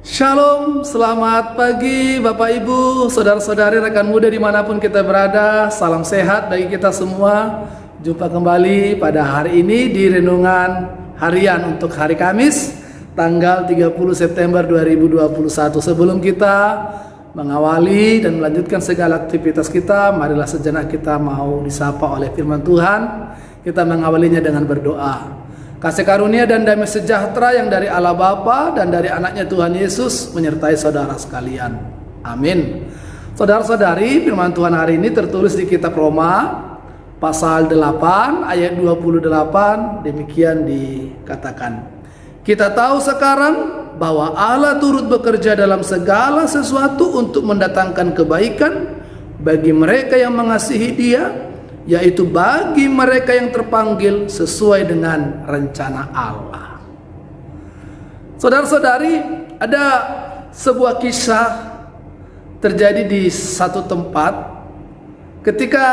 Shalom, selamat pagi Bapak Ibu, saudara-saudari, rekan muda dimanapun kita berada. Salam sehat bagi kita semua. Jumpa kembali pada hari ini di Renungan Harian untuk hari Kamis tanggal 30 September 2021. Sebelum kita mengawali dan melanjutkan segala aktivitas kita, marilah sejenak kita mau disapa oleh firman Tuhan. Kita mengawalinya dengan berdoa. Kasih karunia dan damai sejahtera yang dari Allah Bapa dan dari anaknya Tuhan Yesus menyertai saudara sekalian. Amin. Saudara-saudari, firman Tuhan hari ini tertulis di kitab Roma pasal 8 ayat 28. Demikian dikatakan, kita tahu sekarang bahwa Allah turut bekerja dalam segala sesuatu untuk mendatangkan kebaikan bagi mereka yang mengasihi Dia, yaitu bagi mereka yang terpanggil sesuai dengan rencana Allah. Saudara-saudari, ada sebuah kisah terjadi di satu tempat ketika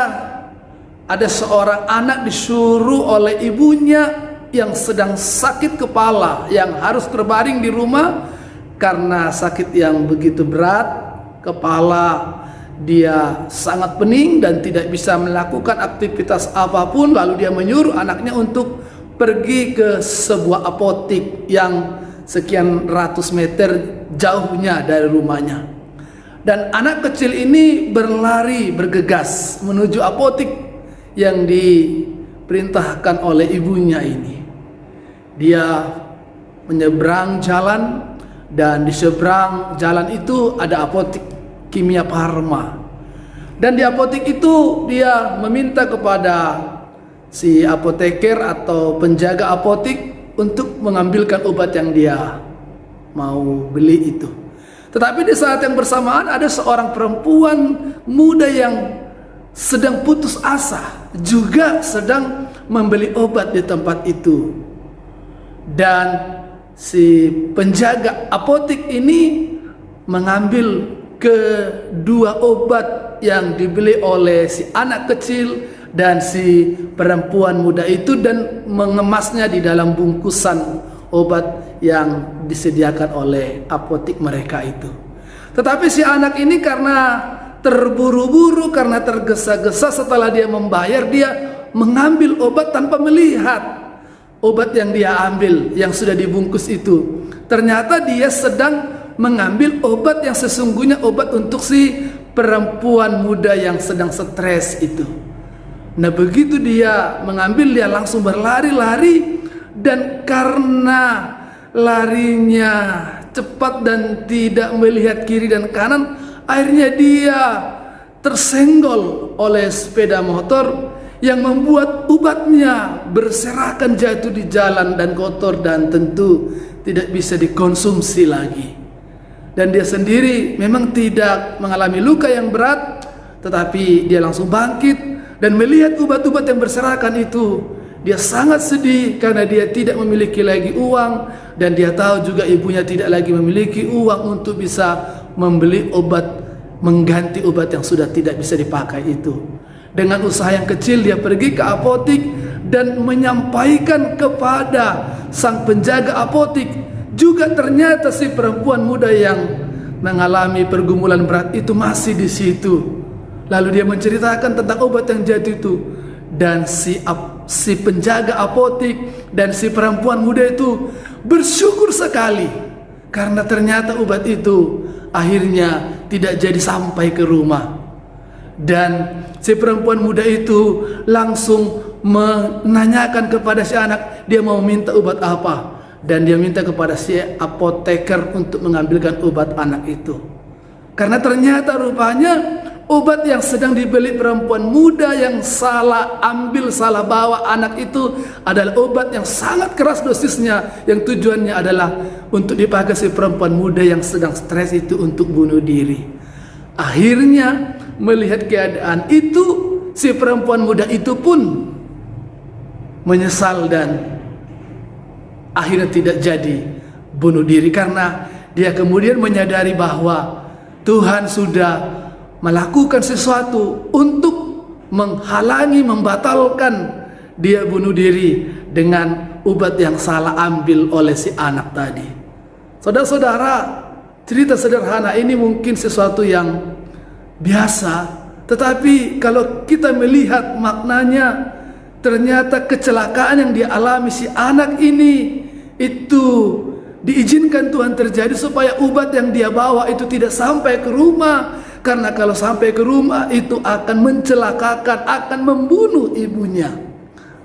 ada seorang anak disuruh oleh ibunya yang sedang sakit kepala, yang harus terbaring di rumah karena sakit yang begitu berat. Kepala dia sangat pening dan tidak bisa melakukan aktivitas apapun. Lalu dia menyuruh anaknya untuk pergi ke sebuah apotik yang sekian ratus meter jauhnya dari rumahnya. Dan anak kecil ini berlari bergegas menuju apotik yang diperintahkan oleh ibunya ini. Dia menyeberang jalan, dan di seberang jalan itu ada apotik Kimia Farma. Dan di apotik itu dia meminta kepada si apoteker atau penjaga apotik untuk mengambilkan obat yang dia mau beli itu. Tetapi di saat yang bersamaan ada seorang perempuan muda yang sedang putus asa, juga sedang membeli obat di tempat itu. Dan si penjaga apotik ini mengambil kedua obat yang dibeli oleh si anak kecil dan si perempuan muda itu dan mengemasnya di dalam bungkusan obat yang disediakan oleh apotik mereka itu. Tetapi si anak ini karena terburu-buru, karena tergesa-gesa, setelah dia membayar, dia mengambil obat tanpa melihat obat yang dia ambil yang sudah dibungkus itu. Ternyata dia sedang mengambil obat yang sesungguhnya obat untuk si perempuan muda yang sedang stres itu. Nah, begitu dia mengambil, dia langsung berlari-lari, dan karena larinya cepat dan tidak melihat kiri dan kanan, akhirnya dia tersenggol oleh sepeda motor yang membuat obatnya berserakan jatuh di jalan dan kotor dan tentu tidak bisa dikonsumsi lagi. Dan dia sendiri memang tidak mengalami luka yang berat, tetapi dia langsung bangkit dan melihat obat-obat yang berserakan itu. Dia sangat sedih karena dia tidak memiliki lagi uang, dan dia tahu juga ibunya tidak lagi memiliki uang untuk bisa membeli obat, mengganti obat yang sudah tidak bisa dipakai itu. Dengan usaha yang kecil dia pergi ke apotik dan menyampaikan kepada sang penjaga apotik. Juga ternyata si perempuan muda yang mengalami pergumulan berat itu masih di situ. Lalu dia menceritakan tentang obat yang jatuh itu, dan si penjaga apotik dan si perempuan muda itu bersyukur sekali karena ternyata obat itu akhirnya tidak jadi sampai ke rumah. Dan si perempuan muda itu langsung menanyakan kepada si anak, dia mau minta obat apa. Dan dia minta kepada si apoteker untuk mengambilkan obat anak itu. Karena ternyata rupanya obat yang sedang dibeli perempuan muda yang salah ambil, salah bawa anak itu adalah obat yang sangat keras dosisnya, yang tujuannya adalah untuk dipakai si perempuan muda yang sedang stres itu untuk bunuh diri. Akhirnya melihat keadaan itu, si perempuan muda itu pun menyesal dan akhirnya tidak jadi bunuh diri, karena dia kemudian menyadari bahwa Tuhan sudah melakukan sesuatu untuk menghalangi, membatalkan dia bunuh diri dengan obat yang salah ambil oleh si anak tadi. Saudara-saudara, cerita sederhana ini mungkin sesuatu yang biasa, tetapi kalau kita melihat maknanya, ternyata kecelakaan yang dialami si anak ini itu diizinkan Tuhan terjadi supaya obat yang dia bawa itu tidak sampai ke rumah. Karena kalau sampai ke rumah itu akan mencelakakan, akan membunuh ibunya.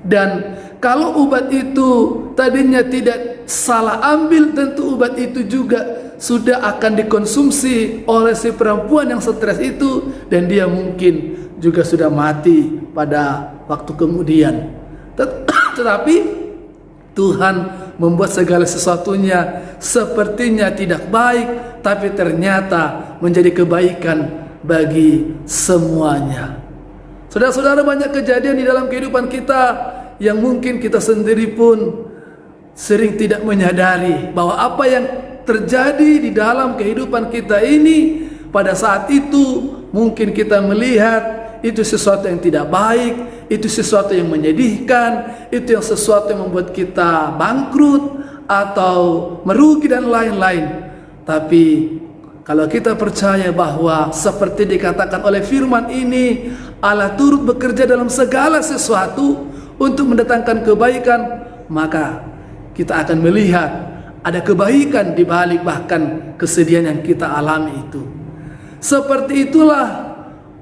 Dan kalau obat itu tadinya tidak salah ambil, tentu obat itu juga sudah akan dikonsumsi oleh si perempuan yang stres itu, dan dia mungkin juga sudah mati pada waktu kemudian. Tetapi Tuhan membuat segala sesuatunya sepertinya tidak baik, tapi ternyata menjadi kebaikan bagi semuanya. Saudara-saudara, banyak kejadian di dalam kehidupan kita yang mungkin kita sendiri pun sering tidak menyadari bahwa apa yang terjadi di dalam kehidupan kita ini pada saat itu mungkin kita melihat itu sesuatu yang tidak baik, itu sesuatu yang menyedihkan, itu yang sesuatu yang membuat kita bangkrut atau merugi dan lain-lain. Tapi kalau kita percaya bahwa seperti dikatakan oleh firman ini, Allah turut bekerja dalam segala sesuatu untuk mendatangkan kebaikan, maka kita akan melihat ada kebaikan di balik bahkan kesedihan yang kita alami itu. Seperti itulah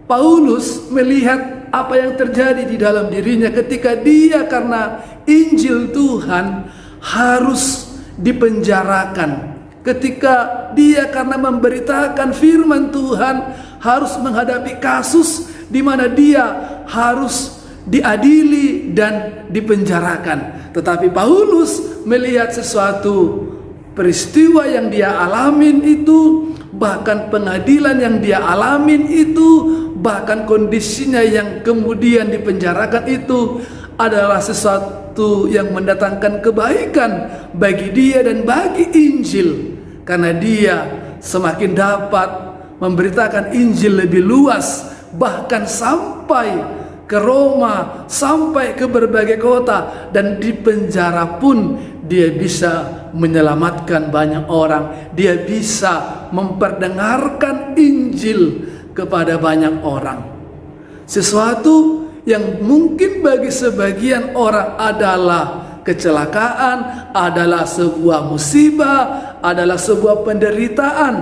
Paulus melihat apa yang terjadi di dalam dirinya ketika dia karena Injil Tuhan harus dipenjarakan. Ketika dia karena memberitakan firman Tuhan harus menghadapi kasus di mana dia harus diadili dan dipenjarakan. Tetapi Paulus melihat sesuatu peristiwa yang dia alamin itu, bahkan pengadilan yang dia alamin itu, bahkan kondisinya yang kemudian dipenjarakan itu adalah sesuatu yang mendatangkan kebaikan bagi dia dan bagi Injil. Karena dia semakin dapat memberitakan Injil lebih luas, bahkan sampai ke Roma, sampai ke berbagai kota, dan di penjara pun dia bisa menyelamatkan banyak orang. Dia bisa memperdengarkan Injil kepada banyak orang. Sesuatu yang mungkin bagi sebagian orang adalah kecelakaan, adalah sebuah musibah, adalah sebuah penderitaan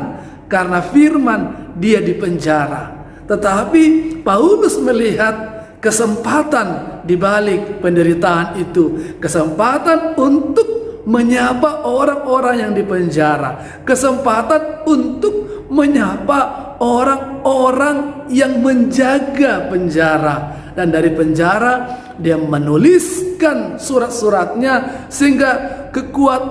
karena firman dia dipenjara. Tetapi Paulus melihat kesempatan di balik penderitaan itu, kesempatan untuk menyapa orang-orang yang dipenjara, kesempatan untuk menyapa orang-orang yang menjaga penjara. Dan dari penjara dia menuliskan surat-suratnya sehingga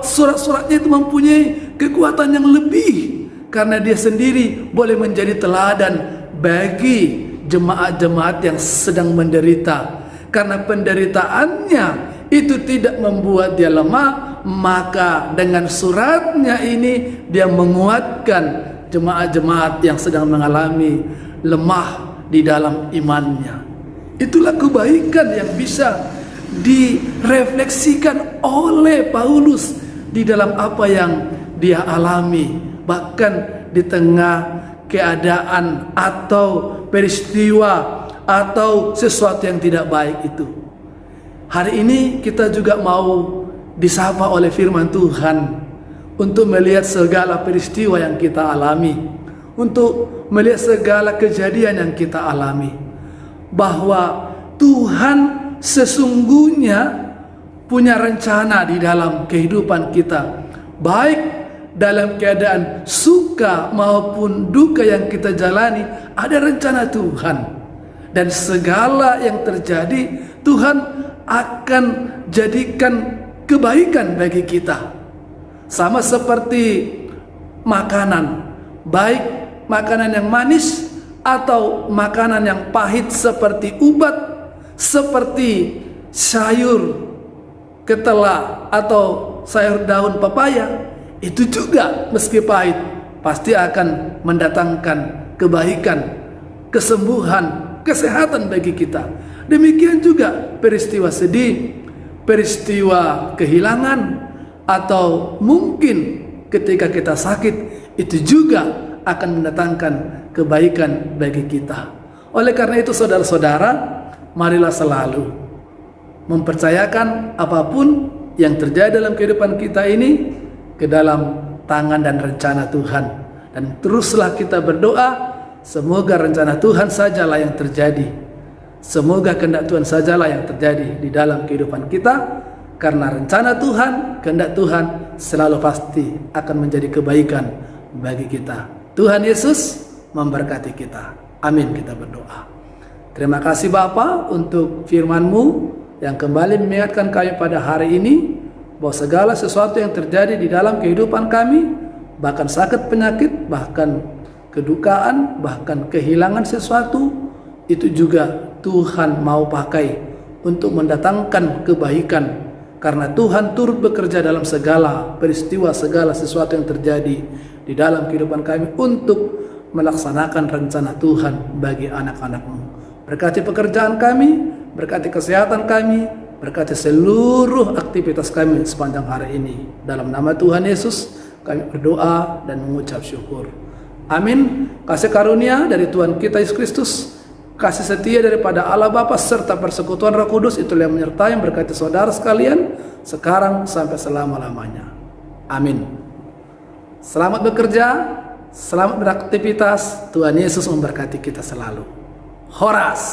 surat-suratnya itu mempunyai kekuatan yang lebih, karena dia sendiri boleh menjadi teladan bagi jemaat-jemaat yang sedang menderita. Karena penderitaannya itu tidak membuat dia lemah, maka dengan suratnya ini dia menguatkan jemaat-jemaat yang sedang mengalami lemah di dalam imannya. Itulah kebaikan yang bisa direfleksikan oleh Paulus di dalam apa yang dia alami, bahkan di tengah keadaan atau peristiwa atau sesuatu yang tidak baik itu. Hari ini kita juga mau disapa oleh firman Tuhan untuk melihat segala peristiwa yang kita alami, untuk melihat segala kejadian yang kita alami, bahwa Tuhan sesungguhnya punya rencana di dalam kehidupan kita, baik dalam keadaan suka maupun duka yang kita jalani. Ada rencana Tuhan, dan segala yang terjadi Tuhan akan jadikan kebaikan bagi kita. Sama seperti makanan, baik makanan yang manis atau makanan yang pahit seperti ubat, seperti sayur ketela atau sayur daun pepaya, itu juga meski pahit pasti akan mendatangkan kebaikan, kesembuhan, kesehatan bagi kita. Demikian juga peristiwa sedih, peristiwa kehilangan, atau mungkin ketika kita sakit, itu juga akan mendatangkan kebaikan bagi kita. Oleh karena itu saudara-saudara, marilah selalu mempercayakan apapun yang terjadi dalam kehidupan kita ini ke dalam tangan dan rencana Tuhan. Dan teruslah kita berdoa, semoga rencana Tuhan sajalah yang terjadi. Semoga kehendak Tuhan sajalah yang terjadi di dalam kehidupan kita. Karena rencana Tuhan, kehendak Tuhan selalu pasti akan menjadi kebaikan bagi kita. Tuhan Yesus memberkati kita. Amin, kita berdoa. Terima kasih Bapa untuk firman-Mu yang kembali mengingatkan kami pada hari ini bahwa segala sesuatu yang terjadi di dalam kehidupan kami, bahkan sakit penyakit, bahkan kedukaan, bahkan kehilangan sesuatu, itu juga Tuhan mau pakai untuk mendatangkan kebaikan. Karena Tuhan turut bekerja dalam segala peristiwa, segala sesuatu yang terjadi di dalam kehidupan kami untuk melaksanakan rencana Tuhan bagi anak-anak-Mu. Berkati pekerjaan kami, berkati kesehatan kami, berkati seluruh aktivitas kami sepanjang hari ini. Dalam nama Tuhan Yesus kami berdoa dan mengucap syukur. Amin. Kasih karunia dari Tuhan kita Yesus Kristus, kasih setia daripada Allah Bapa serta persekutuan Roh Kudus itulah yang menyertai berkati saudara sekalian sekarang sampai selama-lamanya. Amin. Selamat bekerja, selamat beraktivitas. Tuhan Yesus memberkati kita selalu. Horas.